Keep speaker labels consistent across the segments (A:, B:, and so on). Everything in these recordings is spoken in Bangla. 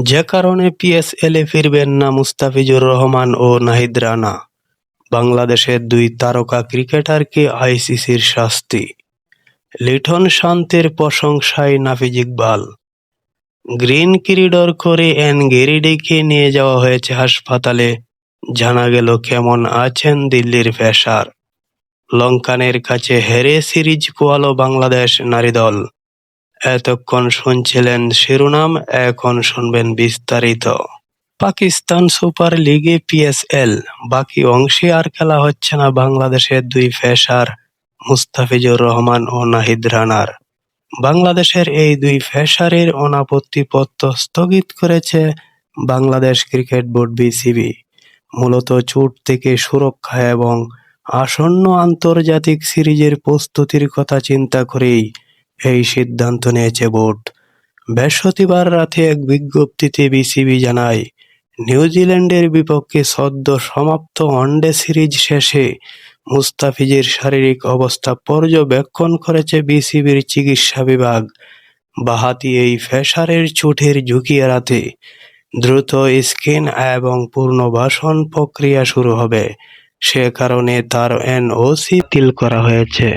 A: যে কারণে পিএসএলে ফিরবেন না মুস্তাফিজুর রহমান ও নাহিদ রানা। বাংলাদেশের দুই তারকা ক্রিকেটারকে আইসিসির শাস্তি। লিটন শান্তের প্রশংসায় নাফিজ ইকবাল। গ্রিন করিডোর করে গেরিডিকে নিয়ে যাওয়া হয়েছে হাসপাতালে, জানা গেল কেমন আছেন দিল্লির পেসার। লঙ্কানের কাছে হেরে সিরিজ খোয়ালো বাংলাদেশ নারী দল। এতক্ষণ শুনছিলেন শিরোনাম, এখন শুনবেন বিস্তারিত। পাকিস্তান সুপার লিগে পিএসএল বাকি অংশে আর খেলা হচ্ছে না বাংলাদেশের দুই পেসার মুস্তাফিজুর রহমান ও নাহিদ রানার। বাংলাদেশের এই দুই পেসারের অনাপত্তিপত্র স্থগিত করেছে বাংলাদেশ ক্রিকেট বোর্ড বিসিবি। মূলত চোট থেকে সুরক্ষা এবং আসন্ন আন্তর্জাতিক সিরিজের প্রস্তুতির কথা চিন্তা করেই এই সিদ্ধান্ত নিয়েছে বোর্ড। বৃহস্পতিবার রাতে এক বিজ্ঞপ্তিতে বিসিবি জানায়, নিউজিল্যান্ডের বিপক্ষে সদ্য সমাপ্ত ওয়ানডে সিরিজ শেষে মুস্তাফিজের শারীরিক অবস্থা পর্যবেক্ষণ করেছে বিসিবির চিকিৎসা বিভাগ। বাঁহাতি এই পেসারের চোটের ঝুঁকি এড়াতে দ্রুত স্ক্যান এবং পুনর্বাসন প্রক্রিয়া শুরু হবে, সে কারণে তার এনওসি বাতিল করা হয়েছে।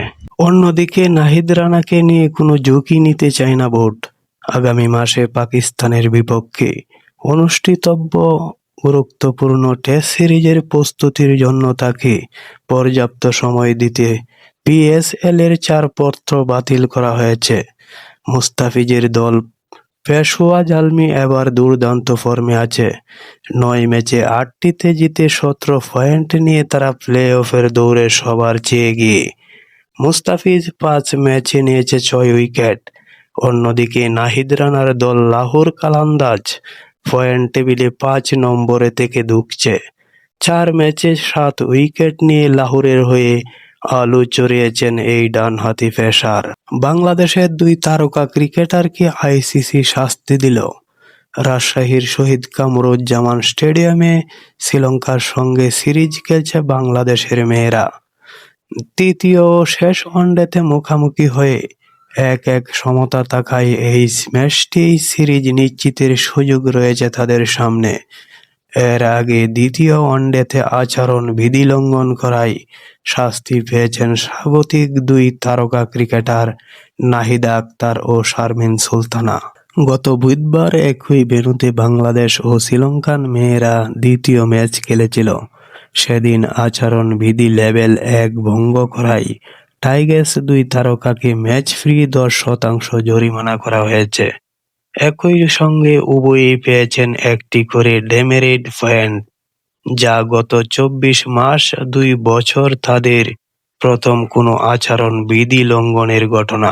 A: অন্যদিকে নাহিদ রানাকে নিয়ে কোনো ঝুঁকি নিতে চায় না বোর্ড। আগামী মাসে পাকিস্তানের বিপক্ষে অনুষ্ঠিতব্য গুরুত্বপূর্ণ টেস্ট সিরিজের প্রস্তুতির জন্য তাকে পর্যাপ্ত সময় দিতে পিএসএল এর ছাড়পত্র বাতিল করা হয়েছে। মুস্তাফিজের দল পেশোয়া জালমি এবার দুর্দান্ত ফর্মে আছে। 9 ম্যাচে 8টিতে জিতে 17 পয়েন্ট নিয়ে তারা প্লে অফের দৌড়ে সবার চেয়ে এগিয়ে। মুস্তাফিজ 5 ম্যাচে নিয়েছে 6 উইকেট। অন্যদিকে নাহিদ রানার দল লাহোর কালান্দাজ পয়েন্ট টেবিলে 5 নম্বরে থেকে ধুঁকছে। 4 ম্যাচে 7 উইকেট নিয়ে লাহোরের হয়ে আলো চড়িয়েছেন এই ডানহাতি পেসার। বাংলাদেশের দুই তারকা ক্রিকেটারকে আইসিসি শাস্তি দিল। রাজশাহীর শহীদ কামরুজ্জামান স্টেডিয়ামে শ্রীলঙ্কার সঙ্গে সিরিজ খেলছে বাংলাদেশের মেয়েরা। তৃতীয় ও শেষ ওয়ানডেতে মুখোমুখি হয়ে 1-1 সমতা থাকায় এই ম্যাচটি সিরিজ নিশ্চিতের সুযোগ রয়েছে তাদের সামনে। এর আগে দ্বিতীয় ওয়ানডেতে আচরণ বিধি লঙ্ঘন করায় শাস্তি পেয়েছেন স্বাগতিক দুই তারকা ক্রিকেটার নাহিদা আক্তার ও শারমিন সুলতানা। গত বুধবার একই ভেন্যুতে বাংলাদেশ ও শ্রীলঙ্কান মেয়েরা দ্বিতীয় ম্যাচ খেলেছিল। সেদিন আচরণ বিধি লেভেল 1 ভঙ্গ করায় টাইগার্স দুই তারকাকে ম্যাচ ফ্রি 10% জরিমানা করা হয়েছে। একই সঙ্গে উভয়ই পেয়েছেন একটি করে ডেমেরিট পয়েন্ট, যা গত 24 মাস 2 বছর তাদের প্রথম কোনো আচরণ বিধি লঙ্ঘনের ঘটনা।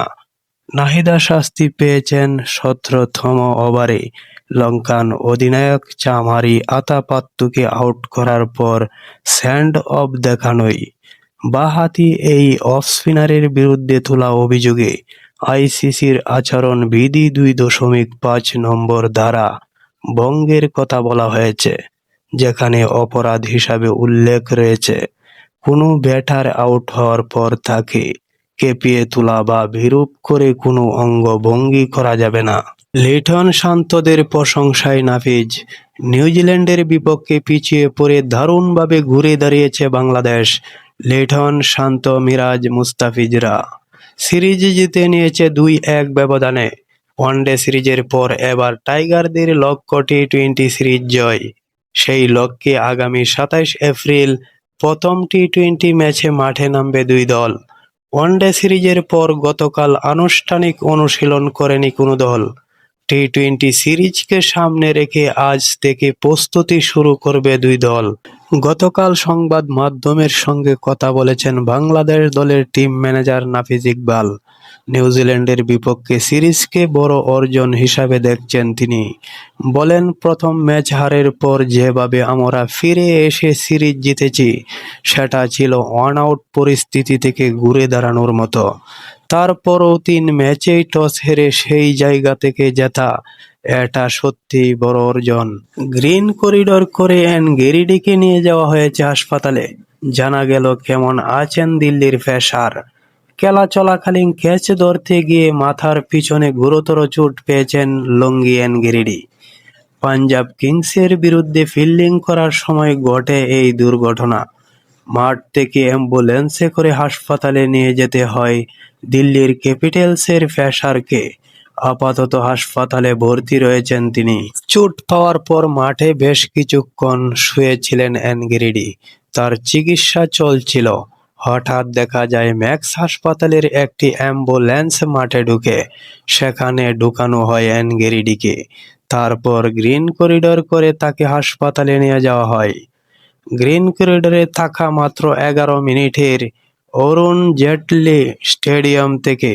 A: নাহিদা শাস্তি পেয়েছেন 17তম ওভারে লঙ্কান অধিনায়ক চামারি আতাপাত্তুকে আউট করার পর স্যান্ড অফ দেখানোয়। বাঁহাতি এই অফ স্পিনারের বিরুদ্ধে তোলা অভিযোগে আইসিসির আচরণ বিধি 2.5 নম্বর ধারা ভঙ্গের কথা বলা হয়েছে, যেখানে অপরাধ হিসাবে উল্লেখ রয়েছে কোনো ব্যাটার আউট হওয়ার পর তাকে কেঁপিয়ে তোলা বা বিরূপ করে কোনো অঙ্গভঙ্গি করা যাবে না। লিটন শান্তদের প্রশংসায় নাফিজ। নিউজিল্যান্ডের বিপক্ষে পিছিয়ে পড়ে দারুণভাবে ঘুরে দাঁড়িয়েছে বাংলাদেশ। লিটন, শান্ত, মিরাজ, মুস্তাফিজরা সিরিজ জিতে নিয়েছে 2-1 ব্যবধানে। ওয়ানডে সিরিজের পর এবার টাইগারদের লক্ষ্য টি-20 সিরিজ জয়। সেই লক্ষ্যে আগামী 27 এপ্রিল প্রথম টি-20 ম্যাচে মাঠে নামবে দুই দল। ওয়ানডে সিরিজের পর গতকাল আনুষ্ঠানিক অনুশীলন করেনি কোনো দল। টি-20 সিরিজকে সামনে রেখে আজ থেকে প্রস্তুতি শুরু করবে দুই দল। গতকাল সংবাদ মাধ্যমের সঙ্গে কথা বলেছেন বাংলাদেশ দলের টিম ম্যানেজার নাফিজ ইকবাল। নিউজিল্যান্ডের বিপক্ষে সিরিজকে বড় অর্জন হিসাবে দেখছেন তিনি। বলেন, প্রথম ম্যাচ হারের পর যেভাবে আমরা ফিরে এসে সিরিজ জিতেছি, সেটা ছিল ওয়ান আউট পরিস্থিতি থেকে ঘুরে দাঁড়ানোর মতো। তারপরও 3 ম্যাচেই টস হেরে সেই জায়গা থেকে জেতা, এটা সত্যিই বড় অর্জন। গ্রিন করিডোর করে গেরিডিকে নিয়ে যাওয়া হয়েছে হাসপাতালে, জানা গেল কেমন আছেন দিল্লির পেসার। খেলা চলাকালীন ক্যাচ ধরতে গিয়ে মাথার পিছনে গুরুতর চোট পেয়েছেন লঙ্গি গেরিডি। পাঞ্জাব কিংসের বিরুদ্ধে ফিল্ডিং করার সময় ঘটে এই দুর্ঘটনা। মাঠ থেকে অ্যাম্বুলেন্সে করে হাসপাতালে নিয়ে যেতে হয় দিল্লির ক্যাপিটালসের পেসারকে। আপাতত হাসপাতালে ভর্তি রয়েছেন তিনি। চোট পাওয়ার পর মাঠে বেশ কিছুক্ষণ শুয়েছিলেন অ্যানগিরিডি। তার চিকিৎসা চলছিল। হঠাৎ দেখা যায় ম্যাক্স হাসপাতালের একটি অ্যাম্বুলেন্স মাঠে ঢুকে। সেখানে ঢুকানো হয় অ্যানগিরিডিকে। তারপর গ্রিন করিডর করে তাকে হাসপাতালে নিয়ে যাওয়া হয়। গ্রিন করিডরে থাকা মাত্র 11 মিনিটের অরুণ জেটলি স্টেডিয়াম থেকে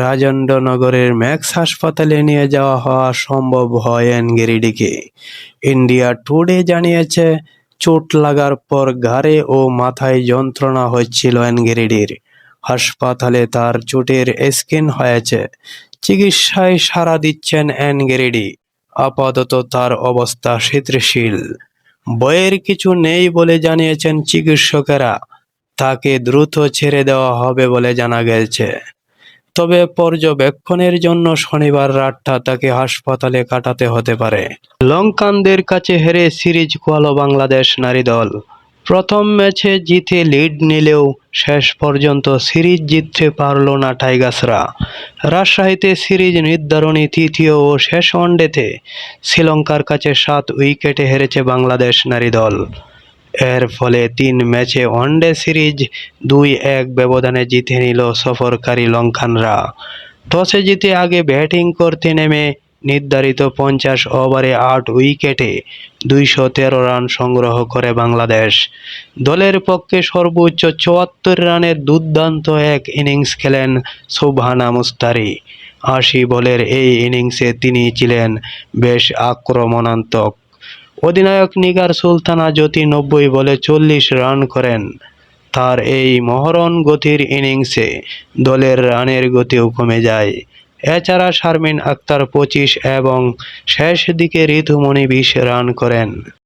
A: রাজেন্দ্রনগরের ম্যাক্স হাসপাতালে নিয়ে যাওয়া হওয়া সম্ভব হয় অ্যানগিরিডিকে। ইন্ডিয়া টুডে জানিয়েছে, চোট লাগার পর ঘাড়ে ও মাথায় যন্ত্রণা হচ্ছিল অ্যানগিরিডির। হাসপাতালে তার চোটের স্ক্যান হয়েছে। চিকিৎসায় সাড়া দিচ্ছেন অ্যানগিরিডি। আপাতত তার অবস্থা স্থিতিশীল। ভয়ের কিছু নেই বলে জানিয়েছেন চিকিৎসকেরা। তাকে দ্রুত ছেড়ে দেওয়া হবে বলে জানা গেছে। তবে পর্যবেক্ষণের জন্য শনিবার রাতটা তাকে হাসপাতালে কাটাতে হতে পারে। লঙ্কানদের কাছে হেরে সিরিজ খোয়ালো বাংলাদেশ নারী দল। প্রথম ম্যাচে জিতে লিড নিলেও শেষ পর্যন্ত সিরিজ জিততে পারল না টাইগার্সরা। রাজশাহীতে সিরিজ নির্ধারণী তৃতীয় ও শেষ ওয়ানডেতে শ্রীলঙ্কার কাছে 7 উইকেটে হেরেছে বাংলাদেশ নারী দল। এর ফলে 3 ম্যাচে ওয়ানডে সিরিজ 2-1 ব্যবধানে জিতে নিল সফরকারী লঙ্কানরা। টসে জিতে আগে ব্যাটিং করতে নেমে নির্ধারিত 50 ওভারে 8 উইকেটে 213 রান সংগ্রহ করে বাংলাদেশ। দলের পক্ষে সর্বোচ্চ 74 রানের দুর্দান্ত এক ইনিংস খেলেন সুবহানা মুস্তারি। 80 বলের এই ইনিংসে তিনি ছিলেন বেশ আক্রমণাত্মক। অধিনায়ক নিগার সুলতানা জ্যোতি 90 বলে 40 রান করেন। তার এই মহরণ গতির ইনিংসে দলের রানের গতিও কমে যায়। এছাড়া শারমিন আক্তার 25 এবং শেষ দিকে ঋতুমণি 20 রান করেন।